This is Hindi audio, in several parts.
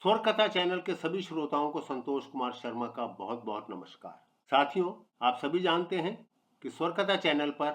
स्वर कथा चैनल के सभी श्रोताओं को संतोष कुमार शर्मा का बहुत बहुत नमस्कार। साथियों, आप सभी जानते हैं कि स्वर कथा चैनल पर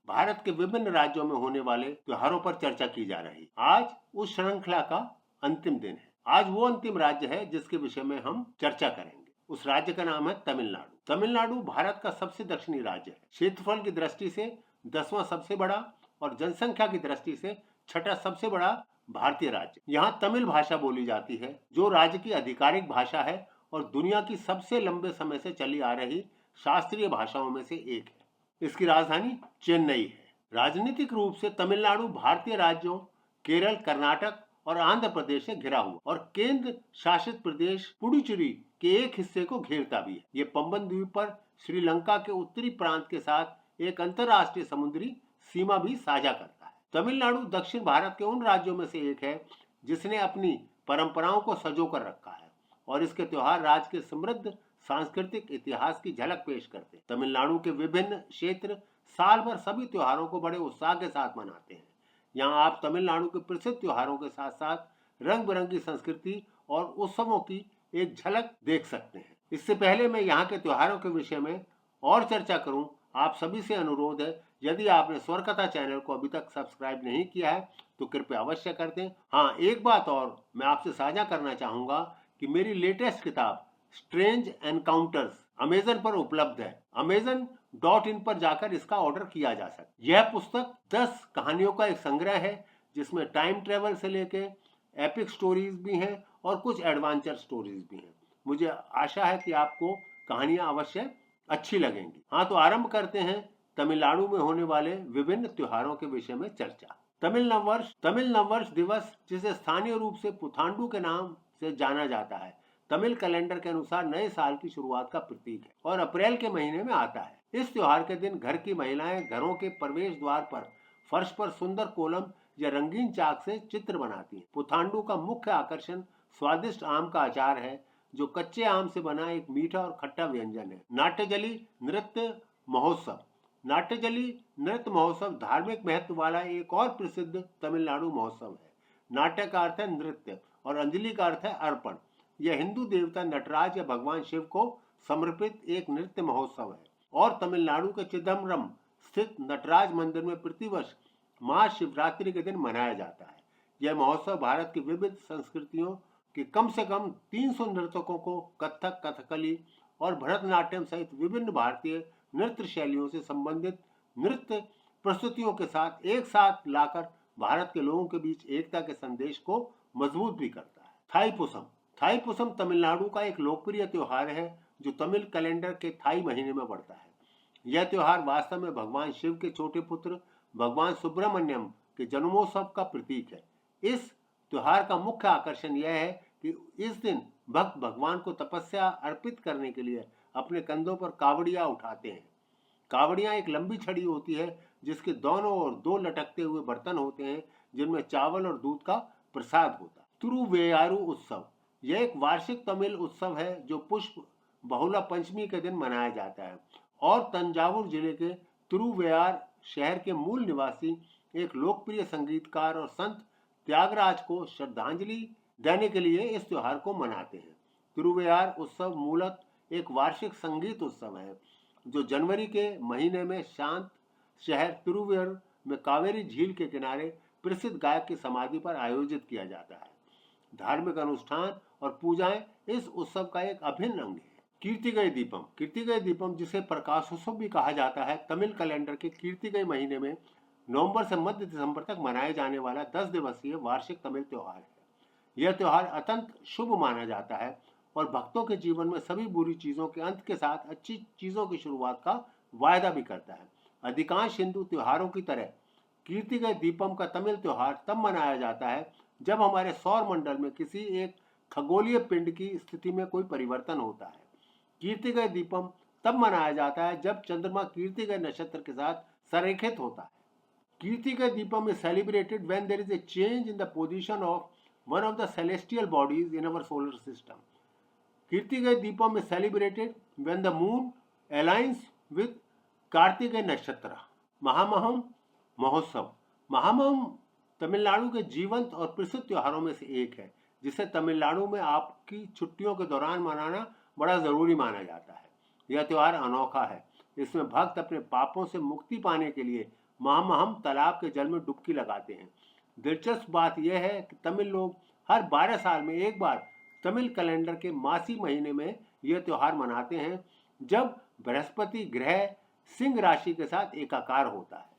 भारत के विभिन्न राज्यों में होने वाले त्योहारों पर चर्चा की जा रही है। आज उस श्रृंखला का अंतिम दिन है। आज वो अंतिम राज्य है जिसके विषय में हम चर्चा करेंगे। उस राज्य का नाम है तमिलनाडु। तमिलनाडु भारत का सबसे दक्षिणी राज्य है। क्षेत्रफल की दृष्टि से 10वां सबसे बड़ा और जनसंख्या की दृष्टि से छठा सबसे बड़ा भारतीय राज्य। यहाँ तमिल भाषा बोली जाती है, जो राज्य की आधिकारिक भाषा है और दुनिया की सबसे लंबे समय से चली आ रही शास्त्रीय भाषाओं में से एक है। इसकी राजधानी चेन्नई है। राजनीतिक रूप से तमिलनाडु भारतीय राज्यों केरल, कर्नाटक और आंध्र प्रदेश से घिरा हुआ और केंद्र शासित प्रदेश पुडुचेरी के एक हिस्से को घेरता भी है। ये पंबन द्वीप पर श्रीलंका के उत्तरी प्रांत के साथ एक अंतरराष्ट्रीय समुद्री सीमा भी साझा करता है। तमिलनाडु दक्षिण भारत के उन राज्यों में से एक है जिसने अपनी परंपराओं को सजो कर रखा है और इसके त्योहार राज्य के समृद्ध सांस्कृतिक इतिहास की झलक पेश करते हैं। तमिलनाडु के विभिन्न क्षेत्र साल भर सभी त्योहारों को बड़े उत्साह के साथ मनाते हैं। यहाँ आप तमिलनाडु के प्रसिद्ध त्योहारों के साथ साथ रंग बिरंगी संस्कृति और उत्सवों की एक झलक देख सकते हैं। इससे पहले मैं यहाँ के त्योहारों के विषय में और चर्चा करूं, आप सभी से अनुरोध है, यदि आपने स्वर कथा चैनल को अभी तक सब्सक्राइब नहीं किया है तो कृपया अवश्य कर दें। हाँ, एक बात और मैं आपसे साझा करना चाहूंगा कि मेरी लेटेस्ट किताब स्ट्रेंज एनकाउंटर्स अमेजन पर उपलब्ध है। amazon.in पर जाकर इसका ऑर्डर किया जा सकता है। यह पुस्तक 10 कहानियों का एक संग्रह है जिसमें टाइम ट्रेवल से लेके एपिक स्टोरीज भी हैं और कुछ एडवेंचर स्टोरीज भी हैं। मुझे आशा है कि आपको कहानियां अवश्य अच्छी लगेंगी। हाँ, तो आरंभ करते हैं तमिलनाडु में होने वाले विभिन्न त्योहारों के विषय में चर्चा। तमिल नववर्ष दिवस, जिसे स्थानीय रूप से पुथांडु के नाम से जाना जाता है, तमिल कैलेंडर के अनुसार नए साल की शुरुआत का प्रतीक है और अप्रैल के महीने में आता है। इस त्योहार के दिन घर की महिलाएं घरों के प्रवेश द्वार पर फर्श पर सुंदर कोलम या रंगीन चाक से चित्र बनाती हैं। पुथांडु का मुख्य आकर्षण स्वादिष्ट आम का अचार है, जो कच्चे आम से बना एक मीठा और खट्टा व्यंजन है। नाट्यजली नृत्य महोत्सव। नाट्यजली नृत्य महोत्सव धार्मिक महत्व वाला एक और प्रसिद्ध तमिलनाडु महोत्सव है। नाट्य का अर्थ है नृत्य और अंजलि का अर्थ है अर्पण। यह हिंदू देवता नटराज या भगवान शिव को समर्पित एक नृत्य महोत्सव है और तमिलनाडु के चिदम्बरम स्थित नटराज मंदिर में प्रतिवर्ष महाशिवरात्रि के दिन मनाया जाता है। यह महोत्सव भारत की विविध संस्कृतियों के कम से कम 300 नर्तकों को कथक, कथकली और भरतनाट्यम सहित विभिन्न भारतीय नृत्य शैलियों से संबंधित नृत्य प्रस्तुतियों के साथ एक साथ लाकर भारत के लोगों के बीच एकता के संदेश को मजबूत भी करता है। थाईपुसम। थाईपुसम तमिलनाडु का एक लोकप्रिय त्योहार है जो तमिल कैलेंडर के थाई महीने में पड़ता है। यह त्योहार वास्तव में भगवान शिव के छोटे पुत्र भगवान सुब्रमण्यम के जन्मोत्सव का प्रतीक है। इस त्योहार का मुख्य आकर्षण यह है कि इस दिन भक्त भगवान को तपस्या अर्पित करने के लिए अपने कंधों पर कावड़ियां उठाते हैं। कावड़ियां एक लंबी छड़ी होती है जिसके दोनों ओर 2 लटकते हुए बर्तन होते हैं जिनमें चावल और दूध का प्रसाद होता है। तिरुवेयारू उत्सव। यह एक वार्षिक तमिल उत्सव है जो पुष्प बहुला पंचमी के दिन मनाया जाता है और तंजावुर जिले के तिरुवेयार शहर के मूल निवासी एक लोकप्रिय संगीतकार और संत त्यागराज को श्रद्धांजलि देने के लिए इस त्योहार को मनाते हैं। तिरुवेयार उत्सव मूलतः एक वार्षिक संगीत उत्सव है जो जनवरी के महीने में शांत शहर तिरुवेयर में कावेरी झील के किनारे प्रसिद्ध गायक की समाधि पर आयोजित किया जाता है। धार्मिक अनुष्ठान और पूजाएं इस उत्सव का एक अभिन्न अंग है। कीर्तिगय दीपम। कीर्तिगय दीपम, जिसे प्रकाशोत्सव भी कहा जाता है, तमिल कैलेंडर के कीर्तिगय महीने में नवंबर से मध्य दिसंबर तक मनाए जाने वाला 10 दिवसीय वार्षिक तमिल त्योहार है। यह त्योहार अत्यंत शुभ माना जाता है और भक्तों के जीवन में सभी बुरी चीजों के अंत के साथ अच्छी चीजों की शुरुआत का वायदा भी करता है। अधिकांश हिंदू त्योहारों की तरह कीर्तिगय दीपम का तमिल त्योहार तब मनाया जाता है जब हमारे सौर मंडल में किसी एक खगोलीय पिंड की स्थिति में कोई परिवर्तन होता है। कीर्तिगय दीपम तब मनाया जाता है जब चंद्रमा कीर्तिगय नक्षत्र के साथ संरेखित होता है। कीर्तिगय Deepam is celebrated when there is a change in the position of one of the celestial bodies in our solar system. Kirtigai Deepam is celebrated when the moon aligns with Kartikeya नक्षत्र। महामहम महोत्सव। महामहम तमिलनाडु के जीवंत और प्रसिद्ध त्योहारों में से एक है। जिसे तमिलनाडु में आपकी छुट्टियों के दौरान मनाना बड़ा जरूरी माना जाता है। यह त्योहार अनोखा है। इसमें भक्त अपने पापों से मुक्ति पाने के लिए महामहम तालाब के जल में डुबकी लगाते हैं। दिलचस्प बात यह है कि तमिल लोग हर 12 साल में एक बार तमिल कैलेंडर के मासी महीने में यह त्योहार मनाते हैं, जब बृहस्पति ग्रह सिंह राशि के साथ एकाकार होता है,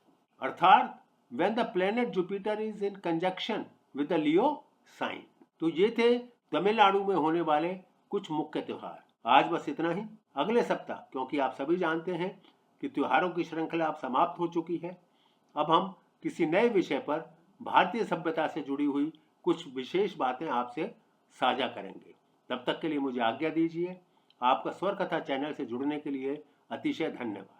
अर्थात when the planet Jupiter is in conjunction with the Leo sign। तो ये थे तमिलनाडु में होने वाले कुछ मुख्य त्योहार। आज बस इतना ही। अगले सप्ताह, क्योंकि आप सभी जानते हैं कि त्योहारों की श्रृंखला अब समाप्त हो चुकी है, अब हम किसी नए विषय पर भारतीय सभ्यता से जुड़ी हुई कुछ विशेष बातें आपसे साझा करेंगे। तब तक के लिए मुझे आज्ञा दीजिए। आपका स्वर कथा चैनल से जुड़ने के लिए अतिशय धन्यवाद।